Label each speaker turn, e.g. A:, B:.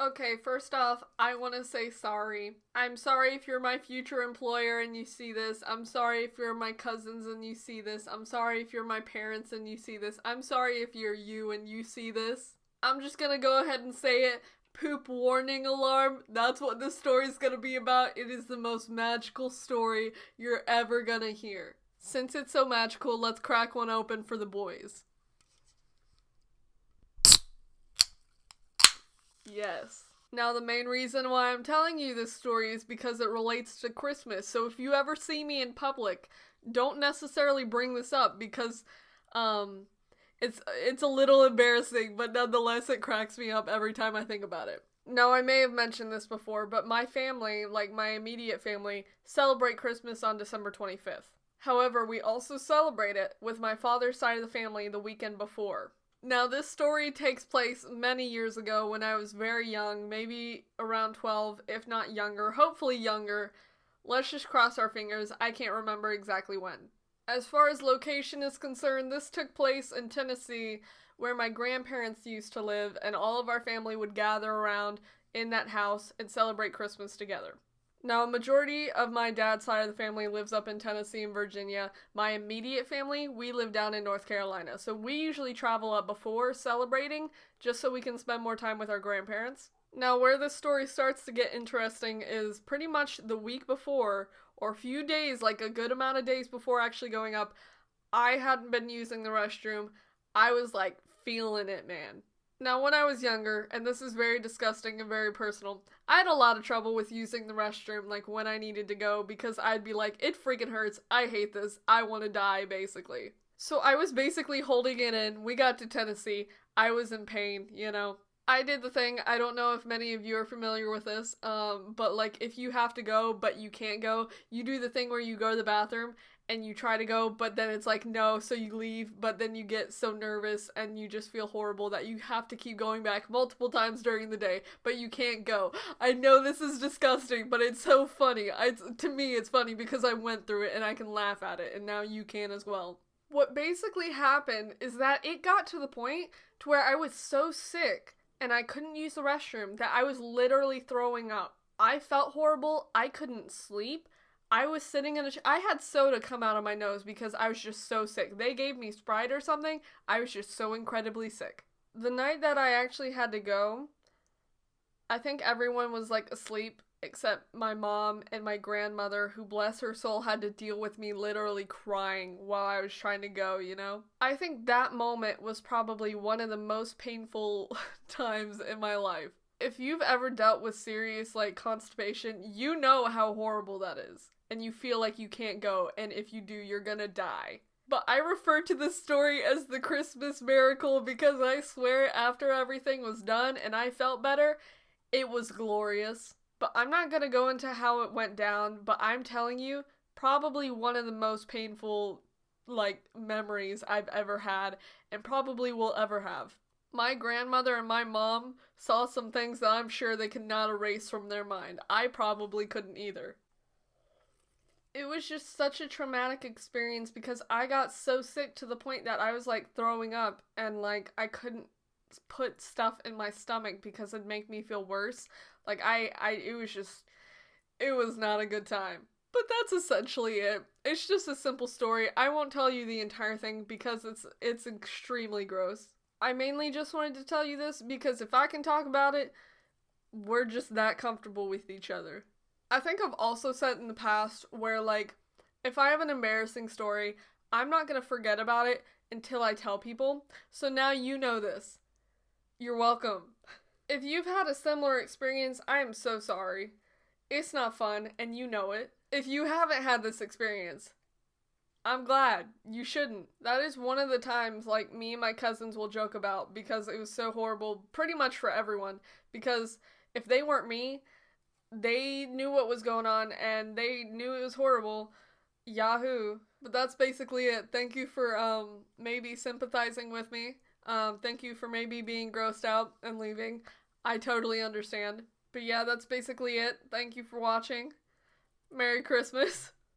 A: Okay, first off, I want to say sorry. I'm sorry if you're my future employer and you see this. I'm sorry if you're my cousins and you see this. I'm sorry if you're my parents and you see this. I'm sorry if you're you and you see this. I'm just gonna go ahead and say it. Poop warning alarm. That's what this story is gonna be about. It is the most magical story you're ever gonna hear. Since it's so magical, let's crack one open for the boys. Yes. Now the main reason why I'm telling you this story is because it relates to Christmas. So if you ever see me in public, don't necessarily bring this up because it's a little embarrassing, but nonetheless it cracks me up every time I think about it. Now I may have mentioned this before, but my family, like my immediate family, celebrate Christmas on December 25th. However, we also celebrate it with my father's side of the family the weekend before. Now, this story takes place many years ago when I was very young, maybe around 12, if not younger, hopefully younger. Let's just cross our fingers, I can't remember exactly when. As far as location is concerned, this took place in Tennessee, where my grandparents used to live, and all of our family would gather around in that house and celebrate Christmas together. Now, a majority of my dad's side of the family lives up in Tennessee and Virginia. My immediate family, we live down in North Carolina. So we usually travel up before celebrating, just so we can spend more time with our grandparents. Now, where this story starts to get interesting is pretty much the week before, or a few days, like a good amount of days before actually going up, I hadn't been using the restroom. I was like feeling it, man. Now, when I was younger, and this is very disgusting and very personal, I had a lot of trouble with using the restroom, like, when I needed to go, because I'd be like, it freaking hurts, I hate this, I want to die, basically. So I was basically holding it in. We got to Tennessee, I was in pain, you know. I did the thing, I don't know if many of you are familiar with this, but, like, if you have to go, but you can't go, you do the thing where you go to the bathroom, and you try to go, but then it's like, no, so you leave, but then you get so nervous, and you just feel horrible that you have to keep going back multiple times during the day, but you can't go. I know this is disgusting, but it's so funny. To me, it's funny because I went through it, and I can laugh at it, and now you can as well. What basically happened is that it got to the point to where I was so sick, and I couldn't use the restroom, that I was literally throwing up. I felt horrible, I couldn't sleep. I was sitting in I had soda come out of my nose because I was just so sick. They gave me Sprite or something. I was just so incredibly sick. The night that I actually had to go, I think everyone was like asleep except my mom and my grandmother, who, bless her soul, had to deal with me literally crying while I was trying to go, you know? I think that moment was probably one of the most painful times in my life. If you've ever dealt with serious, like, constipation, you know how horrible that is. And you feel like you can't go, and if you do, you're gonna die. But I refer to this story as the Christmas miracle because I swear after everything was done and I felt better, it was glorious. But I'm not gonna go into how it went down, but I'm telling you, probably one of the most painful, like, memories I've ever had, and probably will ever have. My grandmother and my mom saw some things that I'm sure they could not erase from their mind. I probably couldn't either. It was just such a traumatic experience because I got so sick to the point that I was like throwing up and like I couldn't put stuff in my stomach because it'd make me feel worse. Like it was not a good time. But that's essentially it. It's just a simple story. I won't tell you the entire thing because it's extremely gross. I mainly just wanted to tell you this because if I can talk about it, we're just that comfortable with each other. I think I've also said in the past where, like, if I have an embarrassing story, I'm not gonna forget about it until I tell people. So now you know this. You're welcome. If you've had a similar experience, I am so sorry. It's not fun, and you know it. If you haven't had this experience, I'm glad. You shouldn't. That is one of the times, like, me and my cousins will joke about because it was so horrible, pretty much for everyone. Because if they weren't me, they knew what was going on, and they knew it was horrible. Yahoo. But that's basically it. Thank you for, maybe sympathizing with me. Thank you for maybe being grossed out and leaving. I totally understand. But yeah, that's basically it. Thank you for watching. Merry Christmas.